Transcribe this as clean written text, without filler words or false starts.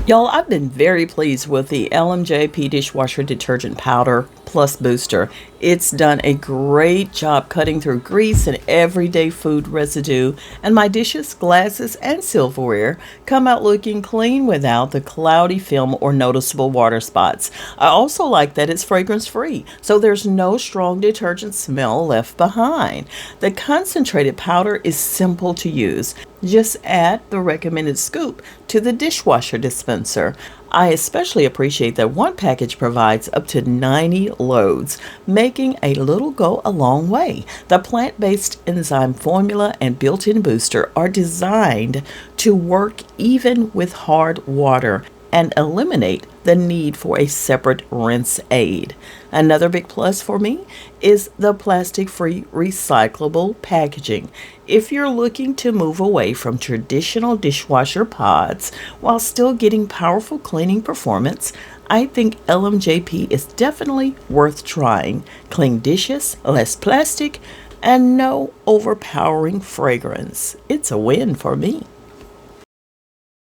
Y'all, I've been very pleased with the LMJP Dishwasher Detergent Powder Plus Booster. It's done a great job cutting through grease and everyday food residue, and my dishes, glasses, and silverware come out looking clean without the cloudy film or noticeable water spots. I also like that it's fragrance-free, so there's no strong detergent smell left behind. The concentrated powder is simple to use. Just add the recommended scoop to the dishwasher dispenser. I especially appreciate that one package provides up to 90 loads, making a little go a long way. The plant-based enzyme formula and built-in booster are designed to work even with hard water and eliminate the need for a separate rinse aid. Another big plus for me is the plastic-free recyclable packaging. If you're looking to move away from traditional dishwasher pods while still getting powerful cleaning performance, I think LMJP is definitely worth trying. Clean dishes, less plastic, and no overpowering fragrance. It's a win for me.